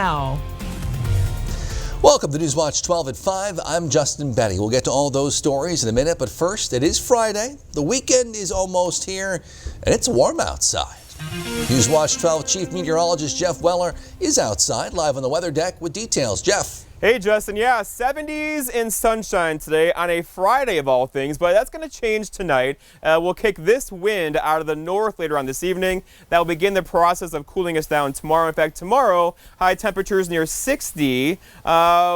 now. Welcome to Newswatch 12 at 5. I'm Justin Betty. We'll get to all those stories in a minute, but first, it is Friday. The weekend is almost here, and it's warm outside. Newswatch 12 Chief Meteorologist Jeff Weller is outside, live on the weather deck with details. Jeff. Hey Justin, yeah, 70s and sunshine today on a Friday of all things, but that's going to change tonight. We'll kick this wind out of the north later on this evening. That will begin the process of cooling us down tomorrow. In fact, tomorrow, high temperatures near 60,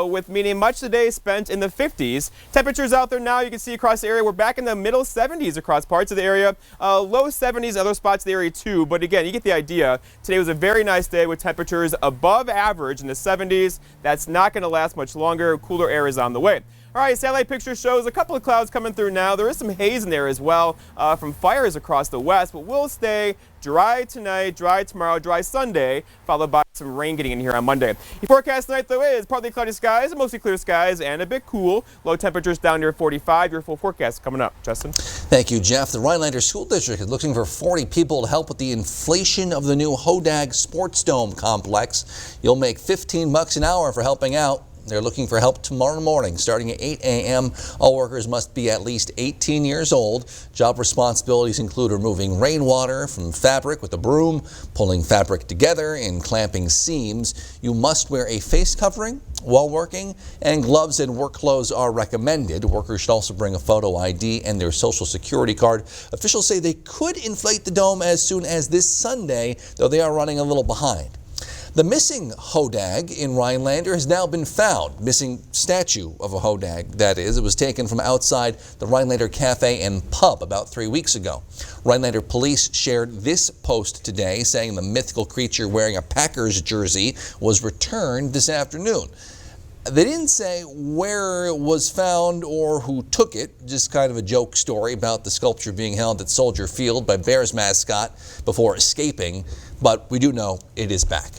with meaning much of the day spent in the 50s. Temperatures out there now, you can see across the area, we're back in the middle 70s across parts of the area. Low 70s, other spots of the area too, but again, you get the idea. Today was a very nice day with temperatures above average in the 70s. That's not going to last much longer. Cooler air is on the way. All right, satellite picture shows a couple of clouds coming through now. There is some haze in there as well from fires across the west, but we'll stay dry tonight, dry tomorrow, dry Sunday, followed by some rain getting in here on Monday. The forecast tonight, though, is partly cloudy skies, mostly clear skies, and a bit cool. Low temperatures down near 45. Your full forecast coming up. Justin? Thank you, Jeff. The Rhinelander School District is looking for 40 people to help with the inflation of the new Hodag Sports Dome complex. You'll make $15 an hour for helping out. They're looking for help tomorrow morning, starting at 8 a.m. All workers must be at least 18 years old. Job responsibilities include removing rainwater from fabric with a broom, pulling fabric together, and clamping seams. You must wear a face covering while working, and gloves and work clothes are recommended. Workers should also bring a photo ID and their social security card. Officials say they could inflate the dome as soon as this Sunday, though they are running a little behind. The missing Hodag in Rhinelander has now been found. Missing statue of a Hodag, that is. It was taken from outside the Rhinelander Cafe and Pub about 3 weeks ago. Rhinelander police shared this post today saying the mythical creature wearing a Packers jersey was returned this afternoon. They didn't say where it was found or who took it, just kind of a joke story about the sculpture being held at Soldier Field by Bears mascot before escaping, but we do know it is back.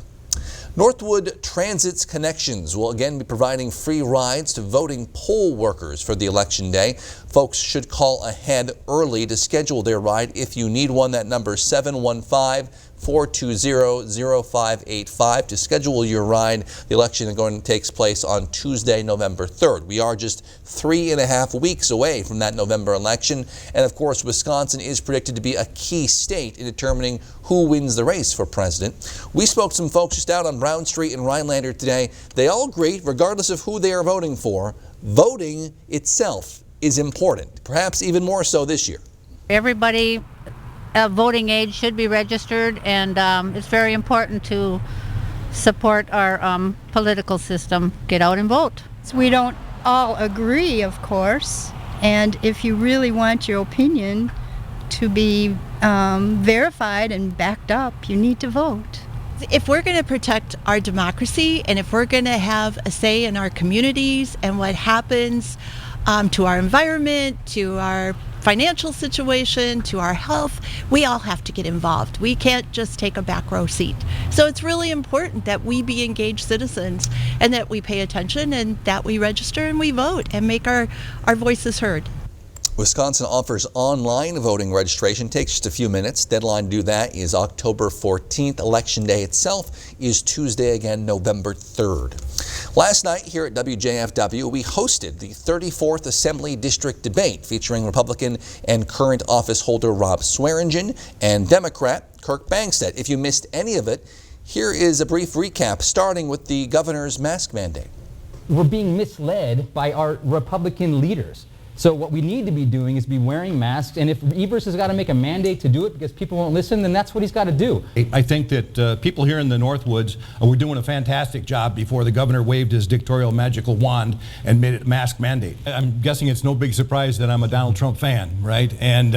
Northwood Transit's Connections will again be providing free rides to voting poll workers for the election day. Folks should call ahead early to schedule their ride if you need one. That number is 715-420-0585 to schedule your ride. The election takes place on Tuesday, November 3rd. We are just 3.5 weeks away from that November election. And of course, Wisconsin is predicted to be a key state in determining who wins the race for president. We spoke to some folks just out on Brown Street in Rhinelander today. They all agree, regardless of who they are voting for, voting itself is important, perhaps even more so this year. Everybody of voting age should be registered, and it's very important to support our political system. Get out and vote. We don't all agree, of course, and if you really want your opinion to be verified and backed up, you need to vote. If we're going to protect our democracy, and if we're going to have a say in our communities and what happens to our environment, to our financial situation, to our health, we all have to get involved. We can't just take a back row seat. So it's really important that we be engaged citizens and that we pay attention and that we register and we vote and make our voices heard. Wisconsin offers online voting registration. Takes just a few minutes. Deadline to do that is October 14th. Election day itself is Tuesday, again, November 3rd. Last night here at WJFW, we hosted the 34th Assembly District Debate featuring Republican and current office holder Rob Swearingen and Democrat Kirk Bangstad. If you missed any of it, here is a brief recap, starting with the governor's mask mandate. We're being misled by our Republican leaders. So what we need to be doing is be wearing masks, and if Evers has got to make a mandate to do it because people won't listen, then that's what he's got to do. I think that people here in the Northwoods were doing a fantastic job before the governor waved his dictatorial magical wand and made it a mask mandate. I'm guessing it's no big surprise that I'm a Donald Trump fan, right? And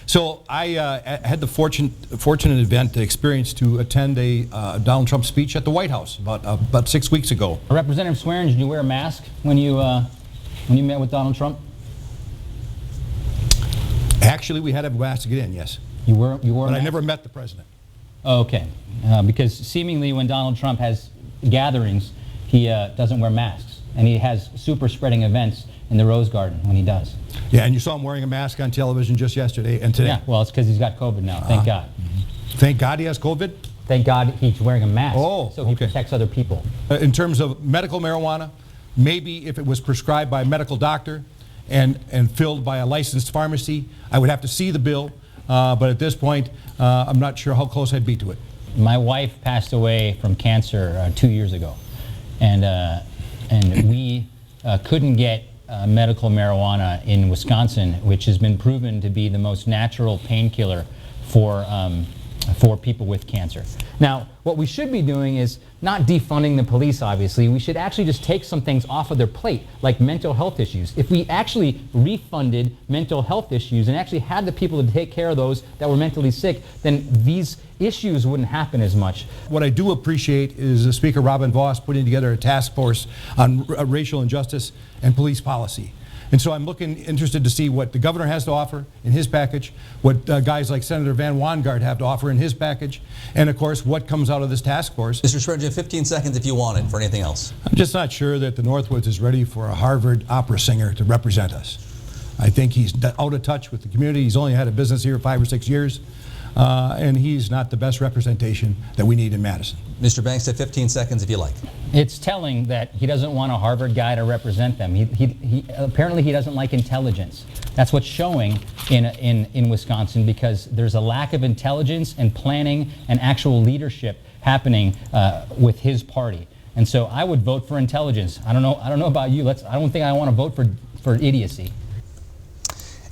so I had the fortunate experience to attend a Donald Trump speech at the White House about 6 weeks ago. Representative Swearingen, did you wear a mask when you met with Donald Trump? Actually, we had to have a mask to get in, yes. You wore But I never met the president. Okay, because seemingly when Donald Trump has gatherings, he doesn't wear masks, and he has super spreading events in the Rose Garden when he does. Yeah, and you saw him wearing a mask on television just yesterday and today. Yeah, well, it's because he's got COVID now, thank God. Thank God he has COVID? Thank God he's wearing a mask, so he okay. protects other people. In terms of medical marijuana, maybe if it was prescribed by a medical doctor and filled by a licensed pharmacy, I would have to see the bill. But at this point, I'm not sure how close I'd be to it. My wife passed away from cancer 2 years ago, and we couldn't get medical marijuana in Wisconsin, which has been proven to be the most natural painkiller for people with cancer. Now, what we should be doing is not defunding the police, obviously. We should actually just take some things off of their plate, like mental health issues. If we actually refunded mental health issues and actually had the people to take care of those that were mentally sick, then these issues wouldn't happen as much. What I do appreciate is Speaker Robin Vos putting together a task force on racial injustice and police policy. And so I'm interested to see what the governor has to offer in his package, what guys like Senator Van Wanggaard have to offer in his package, and of course what comes out of this task force. Mr. Schroeder, you have 15 seconds if you want it for anything else. I'm just not sure that the Northwoods is ready for a Harvard opera singer to represent us. I think he's out of touch with the community. He's only had a business here 5 or 6 years, and he's not the best representation that we need in Madison. Mr. Banks, have 15 seconds if you like. It's telling that he doesn't want a Harvard guy to represent them. He apparently he doesn't like intelligence. That's what's showing in Wisconsin, because there's a lack of intelligence and planning and actual leadership happening with his party. And so I would vote for intelligence. I don't know about you. I don't think I want to vote for idiocy.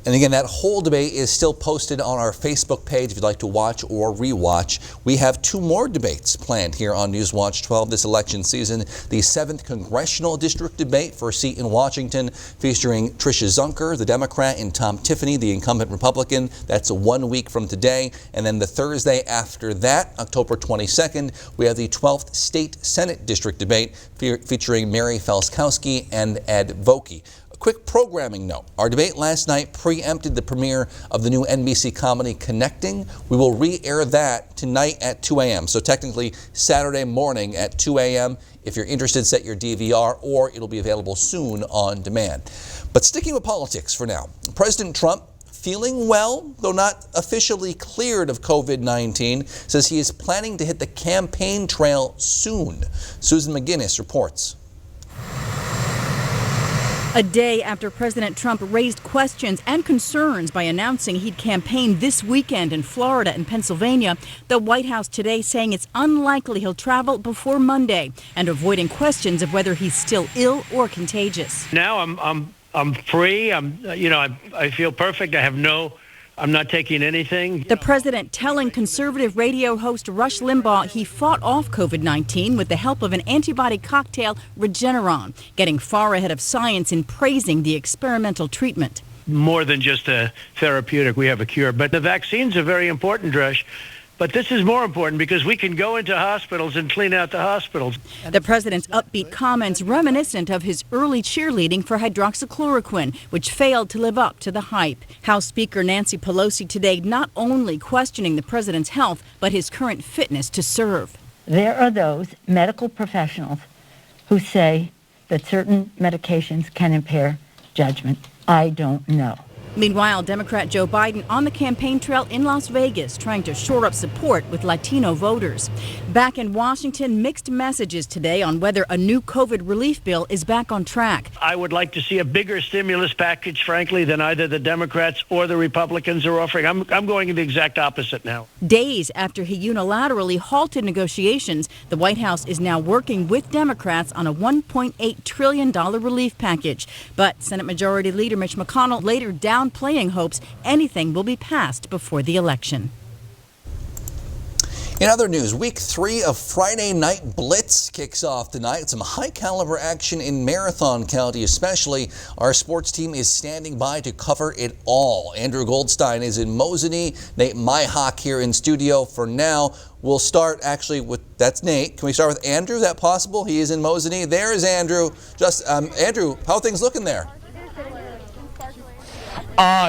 And again, that whole debate is still posted on our Facebook page if you'd like to watch or rewatch. We have 2 more debates planned here on Newswatch 12 this election season. The 7th Congressional District debate for a seat in Washington, featuring Tricia Zunker, the Democrat, and Tom Tiffany, the incumbent Republican. That's 1 week from today. And then the Thursday after that, October 22nd, we have the 12th State Senate District debate featuring Mary Felskowski and Ed Vokey. Quick programming note. Our debate last night preempted the premiere of the new NBC comedy Connecting. We will re-air that tonight at 2 a.m. So technically Saturday morning at 2 a.m. If you're interested, set your DVR, or it'll be available soon on demand. But sticking with politics for now, President Trump, feeling well, though not officially cleared of COVID-19, says he is planning to hit the campaign trail soon. Susan McGinnis reports. A day after President Trump raised questions and concerns by announcing he'd campaign this weekend in Florida and Pennsylvania, the White House today saying it's unlikely he'll travel before Monday, and avoiding questions of whether he's still ill or contagious. Now I'm free. I feel perfect. I'm not taking anything. The president telling conservative radio host Rush Limbaugh he fought off COVID-19 with the help of an antibody cocktail, Regeneron, getting far ahead of science in praising the experimental treatment. More than just a therapeutic, we have a cure. But the vaccines are very important, Rush. But this is more important because we can go into hospitals and clean out the hospitals. The president's upbeat comments reminiscent of his early cheerleading for hydroxychloroquine, which failed to live up to the hype. House Speaker Nancy Pelosi today not only questioning the president's health, but his current fitness to serve. There are those medical professionals who say that certain medications can impair judgment. I don't know. Meanwhile, Democrat Joe Biden on the campaign trail in Las Vegas, trying to shore up support with Latino voters. Back in Washington, mixed messages today on whether a new COVID relief bill is back on track. I would like to see a bigger stimulus package, frankly, than either the Democrats or the Republicans are offering. I'm going in the exact opposite now. Days after he unilaterally halted negotiations, the White House is now working with Democrats on a $1.8 trillion relief package. But Senate Majority Leader Mitch McConnell later downplaying hopes anything will be passed before the election. In other news, week 3 of Friday Night Blitz kicks off tonight. Some high-caliber action in Marathon County especially. Our sports team is standing by to cover it all. Andrew Goldstein is in Mosinee. Nate Myhock here in studio for now. We'll start actually with, that's Nate. Can we start with Andrew? Is that possible? He is in Mosinee. There's Andrew. Andrew, how are things looking there?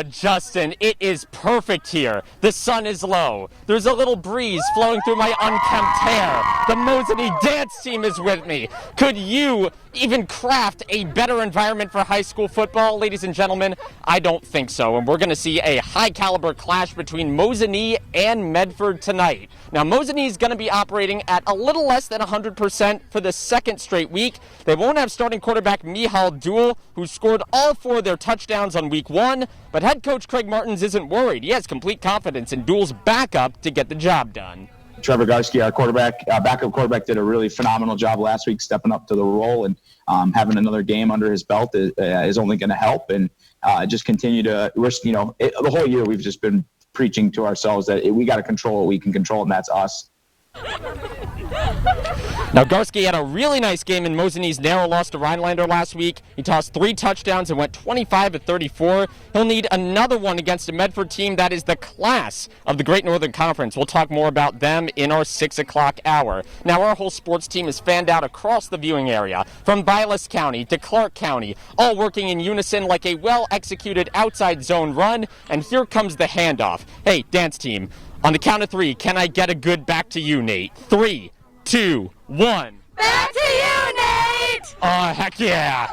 Justin, it is perfect here. The sun is low. There's a little breeze flowing through my unkempt hair. The Mosinee dance team is with me. Could you even craft a better environment for high school football, ladies and gentlemen? I don't think so, and we're going to see a high-caliber clash between Mosinee and Medford tonight. Now, Mosinee is going to be operating at a little less than 100% for the second straight week. They won't have starting quarterback Mihal Duel, who scored all 4 of their touchdowns on week 1, but head coach Craig Martins isn't worried. He has complete confidence in Duel's backup to get the job done. Trevor Garski, our quarterback, backup quarterback, did a really phenomenal job last week stepping up to the role, and having another game under his belt is only going to help, and just continue to, the whole year we've just been preaching to ourselves that we got to control what we can control, and that's us. Now, Garski had a really nice game in Mosinee's narrow loss to Rhinelander last week. He tossed 3 touchdowns and went 25 of 34. He'll need another one against a Medford team that is the class of the Great Northern Conference. We'll talk more about them in our 6 o'clock hour. Now, our whole sports team is fanned out across the viewing area, from Vilas County to Clark County, all working in unison like a well-executed outside zone run. And here comes the handoff. Hey, dance team, on the count of 3, can I get a good back to you, Nate? 3, 2, 1. Back to you, Nate! Oh, heck yeah.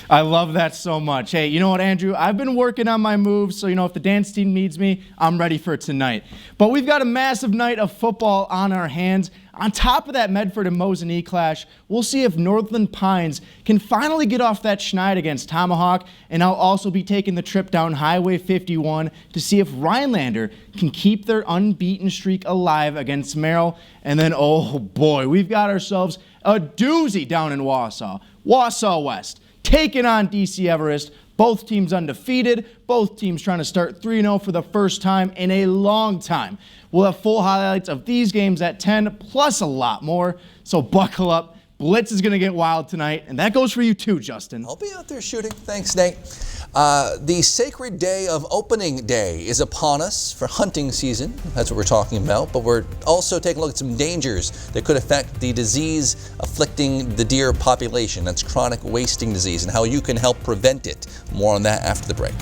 I love that so much. Hey, you know what, Andrew? I've been working on my moves, so, if the dance team needs me, I'm ready for tonight. But we've got a massive night of football on our hands. On top of that Medford and Mosinee clash, we'll see if Northland Pines can finally get off that schneid against Tomahawk, and I'll also be taking the trip down Highway 51 to see if Rhinelander can keep their unbeaten streak alive against Merrill. And then, oh boy, we've got ourselves a doozy down in Wausau. Wausau West taking on DC Everest. Both teams undefeated. Both teams trying to start 3-0 for the first time in a long time. We'll have full highlights of these games at 10, plus a lot more. So buckle up. Blitz is going to get wild tonight, and that goes for you too, Justin. I'll be out there shooting. Thanks, Nate. The sacred day of opening day is upon us for hunting season. That's what we're talking about. But we're also taking a look at some dangers that could affect the disease afflicting the deer population. That's chronic wasting disease, and how you can help prevent it. More on that after the break.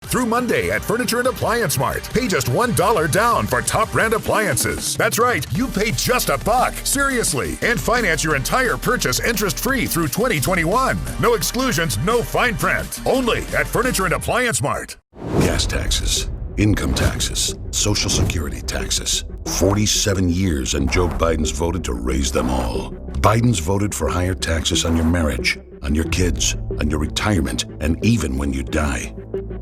Through Monday at Furniture and Appliance Mart. Pay just $1 down for top brand appliances. That's right, you pay just $1. Seriously. And finance your entire purchase interest-free through 2021. No exclusions, no fine print. Only at Furniture and Appliance Mart. Gas taxes, income taxes, Social Security taxes. 47 years and Joe Biden's voted to raise them all. Biden's voted for higher taxes on your marriage, on your kids, on your retirement, and even when you die.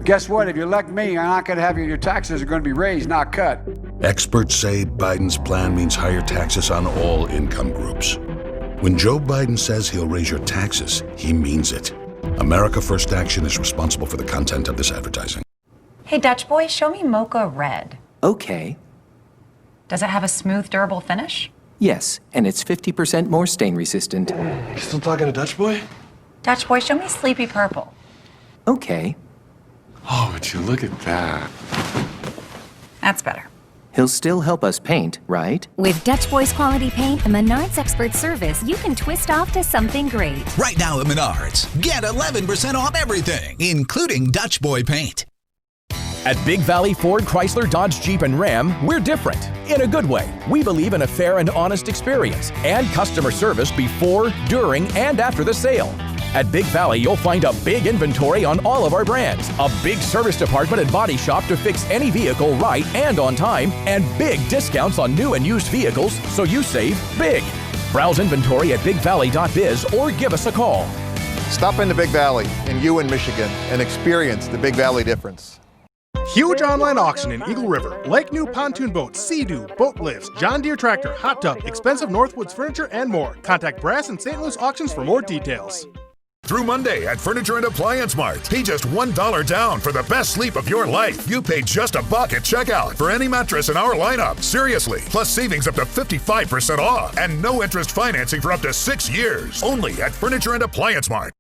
Guess what? If you elect me, I'm not going to have your taxes are going to be raised, not cut. Experts say Biden's plan means higher taxes on all income groups. When Joe Biden says he'll raise your taxes, he means it. America First Action is responsible for the content of this advertising. Hey, Dutch boy, show me Mocha Red. Okay. Does it have a smooth, durable finish? Yes, and it's 50% more stain resistant. You still talking to Dutch boy? Dutch boy, show me Sleepy Purple. Okay. Oh, would you look at that? That's better. He'll still help us paint, right? With Dutch Boy's quality paint and Menards expert service, you can twist off to something great. Right now at Menards, get 11% off everything, including Dutch Boy paint. At Big Valley Ford, Chrysler, Dodge, Jeep, and Ram, we're different. In a good way. We believe in a fair and honest experience and customer service before, during, and after the sale. At Big Valley, you'll find a big inventory on all of our brands, a big service department and body shop to fix any vehicle right and on time, and big discounts on new and used vehicles so you save big. Browse inventory at bigvalley.biz or give us a call. Stop into Big Valley in Ewan, Michigan and experience the Big Valley difference. Huge online auction in Eagle River. Like new pontoon boats, Sea-Doo, boat lifts, John Deere tractor, hot tub, expensive Northwoods furniture, and more. Contact Brass and St. Louis Auctions for more details. Through Monday at Furniture and Appliance Mart. Pay just $1 down for the best sleep of your life. You pay just $1 at checkout for any mattress in our lineup. Seriously. Plus savings up to 55% off. And no interest financing for up to 6 years. Only at Furniture and Appliance Mart.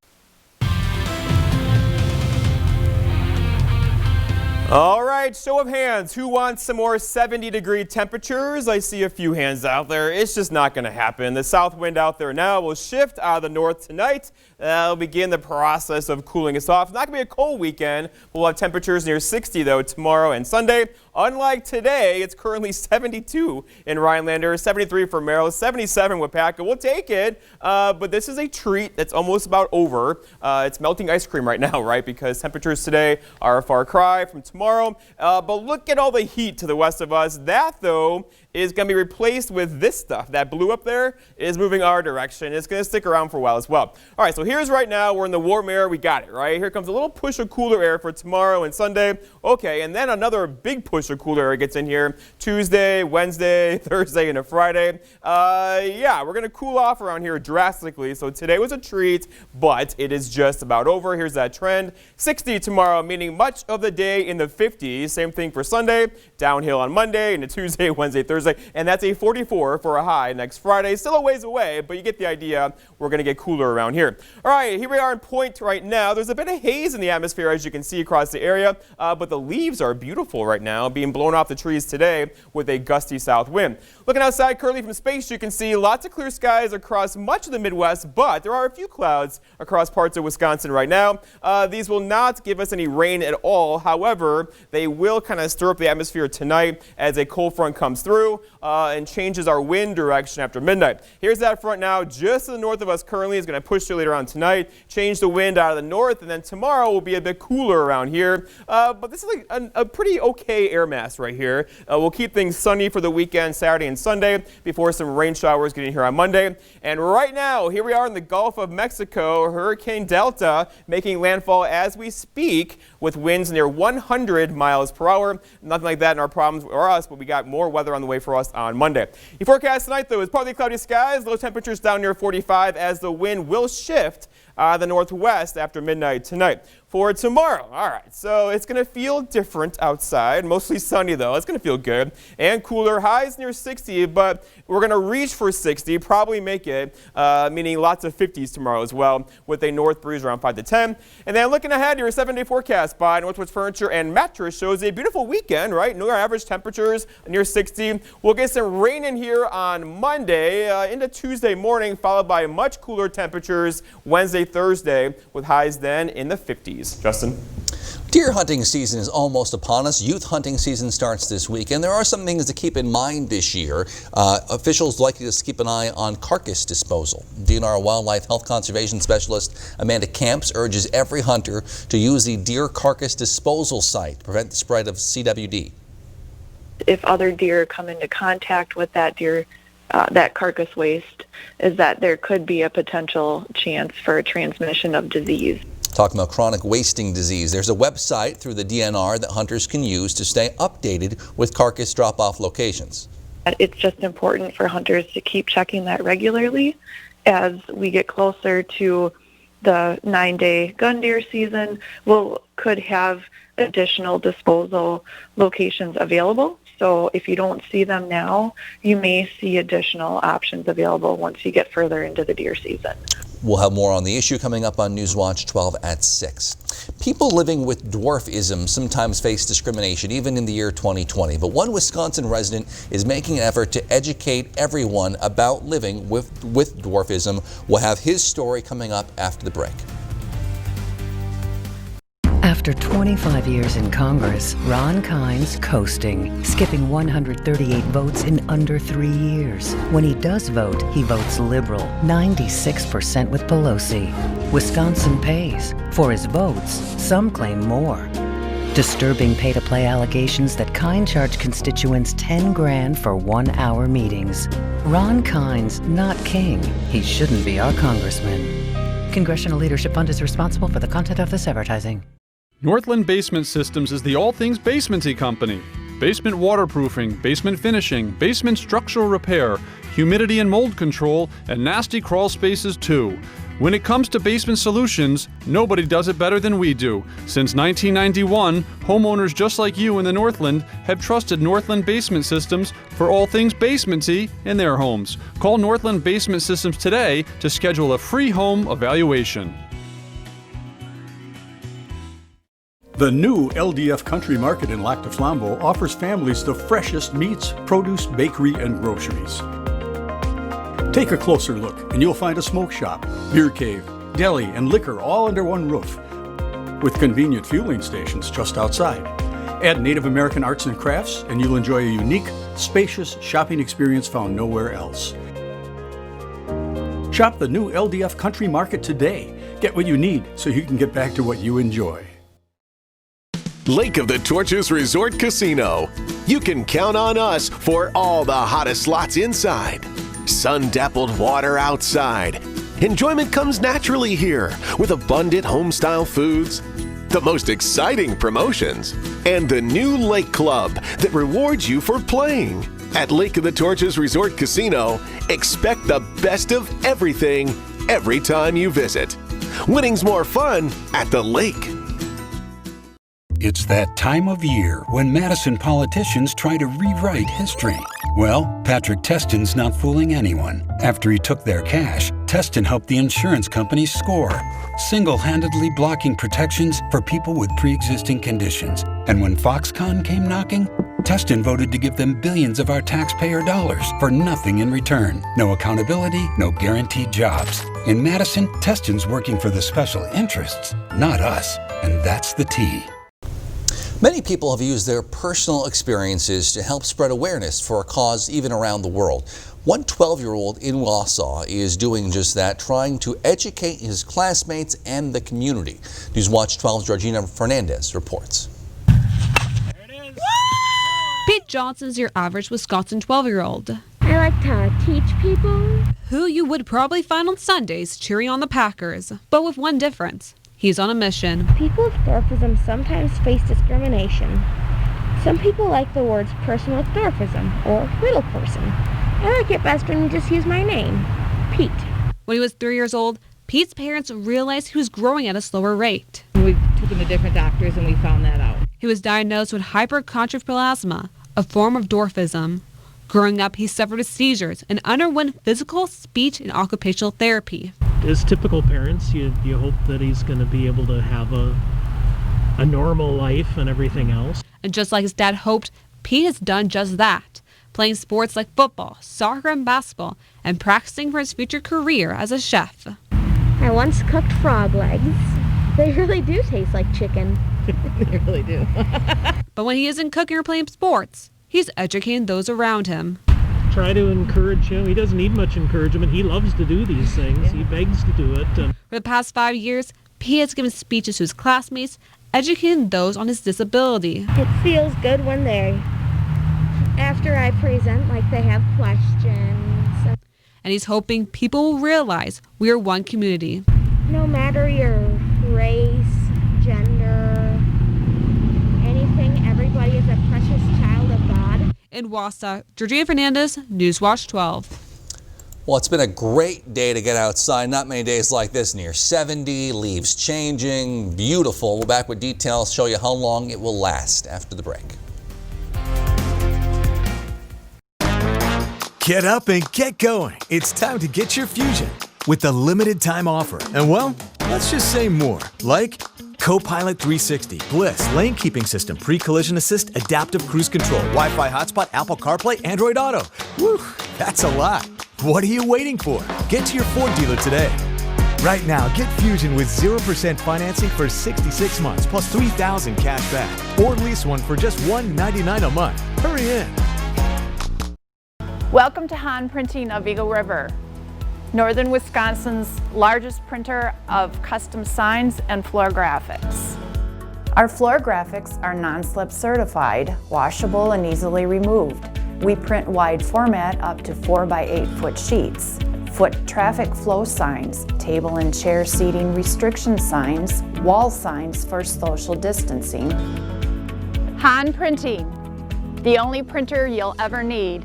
All right, show of hands. Who wants some more 70-degree temperatures? I see a few hands out there. It's just not going to happen. The south wind out there now will shift out of the north tonight. That'll begin the process of cooling us off. It's not going to be a cold weekend. We'll have temperatures near 60, though, tomorrow and Sunday. Unlike today, it's currently 72 in Rhinelander, 73 for Merrill, 77 Wapaka. We'll take it, but this is a treat that's almost about over. It's melting ice cream right now, right? Because temperatures today are a far cry from tomorrow. But look at all the heat to the west of us. That, though, is going to be replaced with this stuff. That blue up there is moving our direction. It's going to stick around for a while as well. All right, so here's right now. We're in the warm air. We got it, right? Here comes a little push of cooler air for tomorrow and Sunday. Okay, and then another big push of cooler air gets in here Tuesday, Wednesday, Thursday, and a Friday. Yeah, we're going to cool off around here drastically. So today was a treat, but it is just about over. Here's that trend. 60 tomorrow, meaning much of the day in the 50s. Same thing for Sunday. Downhill on Monday, into Tuesday, Wednesday, Thursday. And that's a 44 for a high next Friday. Still a ways away, but you get the idea. We're going to get cooler around here. All right, here we are in Point right now. There's a bit of haze in the atmosphere, as you can see across the area, but the leaves are beautiful right now, being blown off the trees today with a gusty south wind. Looking outside currently from space, you can see lots of clear skies across much of the Midwest, but there are a few clouds across parts of Wisconsin right now. These will not give us any rain at all. However, they will kind of stir up the atmosphere tonight as a cold front comes through and changes our wind direction after midnight. Here's that front now just to the north of us currently. Is going to push through later on tonight, change the wind out of the north, and then tomorrow will be a bit cooler around here. But this is like a pretty okay air mass right here. We'll keep things sunny for the weekend, Saturday and Sunday, before some rain showers getting here on Monday. And right now, here we are in the Gulf of Mexico, Hurricane Delta making landfall as we speak with winds near 100 miles per hour. Nothing like that in our problems or us, but we got more weather on the way for us on Monday. The forecast tonight, though, is partly cloudy skies, low temperatures down near 45 as the wind will shift the northwest after midnight tonight. For tomorrow, all right, so it's going to feel different outside, mostly sunny though. It's going to feel good and cooler, highs near 60, but we're going to reach for 60, probably make it, meaning lots of 50s tomorrow as well, with a north breeze around 5 to 10. And then looking ahead, your 7-day forecast by Northwoods Furniture and Mattress shows a beautiful weekend, right? Near average temperatures near 60. We'll get some rain in here on Monday into Tuesday morning, followed by much cooler temperatures Wednesday, Thursday, with highs then in the 50s. Justin? Deer hunting season is almost upon us. Youth hunting season starts this week, and there are some things to keep in mind this year. Officials likely to keep an eye on carcass disposal. DNR Wildlife Health Conservation Specialist Amanda Camps urges every hunter to use the deer carcass disposal site to prevent the spread of CWD. If other deer come into contact with that deer, that carcass waste, is that there could be a potential chance for a transmission of disease. Talking about chronic wasting disease, there's a website through the DNR that hunters can use to stay updated with carcass drop-off locations. It's just important for hunters to keep checking that regularly as we get closer to the 9-day gun deer season. Could have additional disposal locations available. So if you don't see them now, you may see additional options available once you get further into the deer season. We'll have more on the issue coming up on Newswatch 12 at 6. People living with dwarfism sometimes face discrimination, even in the year 2020. But one Wisconsin resident is making an effort to educate everyone about living with dwarfism. We'll have his story coming up after the break. After 25 years in Congress, Ron Kind's coasting, skipping 138 votes in under 3 years. When he does vote, he votes liberal, 96% with Pelosi. Wisconsin pays. For his votes, some claim more. Disturbing pay-to-play allegations that Kind charged constituents $10,000 for 1-hour meetings. Ron Kind's not king. He shouldn't be our congressman. Congressional Leadership Fund is responsible for the content of this advertising. Northland Basement Systems is the all things basementy company. Basement waterproofing, basement finishing, basement structural repair, humidity and mold control, and nasty crawl spaces too. When it comes to basement solutions, nobody does it better than we do. Since 1991, homeowners just like you in the Northland have trusted Northland Basement Systems for all things basementy in their homes. Call Northland Basement Systems today to schedule a free home evaluation. The new LDF Country Market in Lac du Flambeau offers families the freshest meats, produce, bakery, and groceries. Take a closer look and you'll find a smoke shop, beer cave, deli, and liquor all under one roof, with convenient fueling stations just outside. Add Native American arts and crafts and you'll enjoy a unique, spacious shopping experience found nowhere else. Shop the new LDF Country Market today. Get what you need so you can get back to what you enjoy. Lake of the Torches Resort Casino. You can count on us for all the hottest slots inside. Sun-dappled water outside. Enjoyment comes naturally here with abundant home-style foods, the most exciting promotions, and the new Lake Club that rewards you for playing. At Lake of the Torches Resort Casino, expect the best of everything every time you visit. Winning's more fun at the lake. It's that time of year when Madison politicians try to rewrite history. Well, Patrick Teston's not fooling anyone. After he took their cash, Teston helped the insurance companies score, single-handedly blocking protections for people with pre-existing conditions. And when Foxconn came knocking, Teston voted to give them billions of our taxpayer dollars for nothing in return. No accountability, no guaranteed jobs. In Madison, Teston's working for the special interests, not us. And that's the T. Many people have used their personal experiences to help spread awareness for a cause even around the world. One 12-year-old in Wausau is doing just that, trying to educate his classmates and the community. Newswatch 12's Georgina Fernandez reports. Pete Johnson's your average Wisconsin 12-year-old. I like to teach people. Who you would probably find on Sundays cheering on the Packers, but with one difference. He's on a mission. People with dwarfism sometimes face discrimination. Some people like the words person with dwarfism or little person. I like it best when you just use my name, Pete. When he was 3 years old, Pete's parents realized he was growing at a slower rate. We took him to different doctors and we found that out. He was diagnosed with hyperchondroplasia, a form of dwarfism. Growing up, he suffered seizures and underwent physical, speech, and occupational therapy. As typical parents, you hope that he's going to be able to have a normal life and everything else. And just like his dad hoped, Pete has done just that, playing sports like football, soccer, and basketball, and practicing for his future career as a chef. I once cooked frog legs. They really do taste like chicken. They really do. But when he isn't cooking or playing sports, he's educating those around him. Try to encourage him. He doesn't need much encouragement. He loves to do these things. Yeah. He begs to do it. For the past 5 years, Pete has given speeches to his classmates, educating those on his disability. It feels good when after I present, like they have questions. And he's hoping people will realize we are one community. No matter your race, gender, anything, everybody is a precious child of God. In Wausau, Georgina Fernandez, Newswatch 12. Well, it's been a great day to get outside. Not many days like this, near 70, leaves changing, beautiful. We're back with details, show you how long it will last after the break. Get up and get going. It's time to get your Fusion with the limited time offer. And well, let's just say more, like Copilot 360, Bliss, lane keeping system, pre-collision assist, adaptive cruise control, Wi-Fi hotspot, Apple CarPlay, Android Auto. Whew, that's a lot. What are you waiting for? Get to your Ford dealer today. Right now, get Fusion with 0% financing for 66 months plus $3,000 cash back. Or lease one for just $199 a month. Hurry in. Welcome to Han Printing of Eagle River, Northern Wisconsin's largest printer of custom signs and floor graphics. Our floor graphics are non-slip certified, washable and easily removed. We print wide format up to 4 by 8 foot sheets, foot traffic flow signs, table and chair seating restriction signs, wall signs for social distancing. Han Printing, the only printer you'll ever need.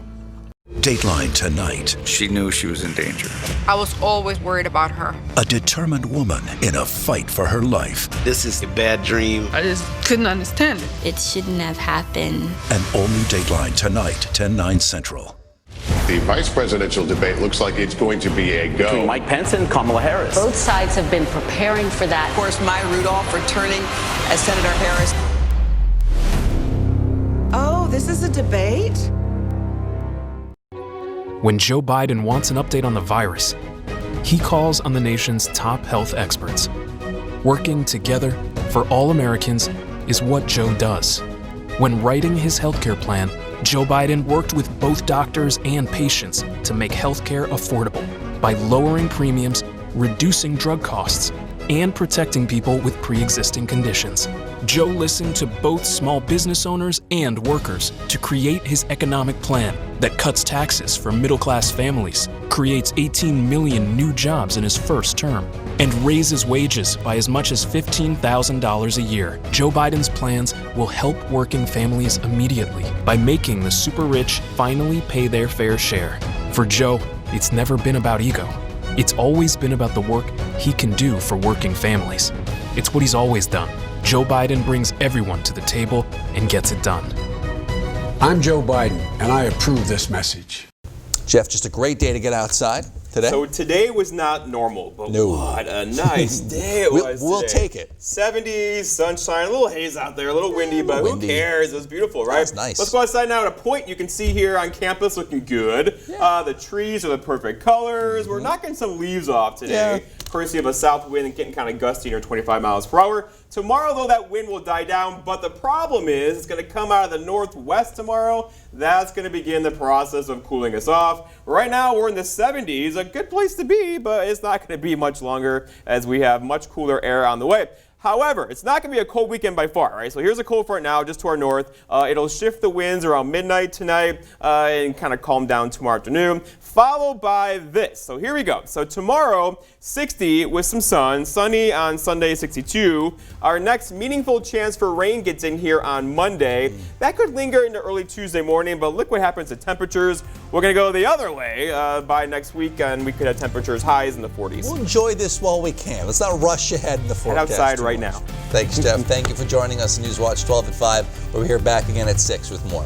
Dateline tonight. She knew she was in danger. I was always worried about her. A determined woman in a fight for her life. This is a bad dream. I just couldn't understand it. It shouldn't have happened. An all-new Dateline tonight, 10/9 Central. The vice presidential debate looks like it's going to be a go. Between Mike Pence and Kamala Harris. Both sides have been preparing for that. Of course, Maya Rudolph returning as Senator Harris. Oh, this is a debate? When Joe Biden wants an update on the virus, he calls on the nation's top health experts. Working together for all Americans is what Joe does. When writing his healthcare plan, Joe Biden worked with both doctors and patients to make healthcare affordable by lowering premiums, reducing drug costs, and protecting people with pre-existing conditions. Joe listened to both small business owners and workers to create his economic plan that cuts taxes for middle-class families, creates 18 million new jobs in his first term, and raises wages by as much as $15,000 a year. Joe Biden's plans will help working families immediately by making the super rich finally pay their fair share. For Joe, it's never been about ego. It's always been about the work he can do for working families. It's what he's always done. Joe Biden brings everyone to the table and gets it done. I'm Joe Biden, and I approve this message. Jeff, just a great day to get outside today. So today was not normal, but what a nice day it was. We'll take it. 70s, sunshine, a little haze out there, a little windy, but who cares? It was beautiful, right? That's nice. Let's go outside now at a point you can see here on campus looking good. The trees are the perfect colors. We're knocking some leaves off today. Courtesy of a south wind and getting kind of gusty near 25 miles per hour. Tomorrow, though, that wind will die down, but the problem is it's going to come out of the northwest tomorrow. That's going to begin the process of cooling us off. Right now, we're in the 70s, a good place to be, but it's not going to be much longer as we have much cooler air on the way. However, it's not going to be a cold weekend by far, right? So here's a cold front now, just to our north. It'll shift the winds around midnight tonight and kind of calm down tomorrow afternoon, followed by this. So here we go. So tomorrow, 60 with some sun, sunny on Sunday, 62. Our next meaningful chance for rain gets in here on Monday. That could linger into early Tuesday morning, but look what happens to temperatures. We're going to go the other way by next week, and we could have temperatures highs in the 40s. We'll enjoy this while we can. Let's not rush ahead in the forecast. Head outside right now. Thanks, Jeff. Thank you for joining us in Newswatch 12 at 5. We'll be here back again at 6 with more.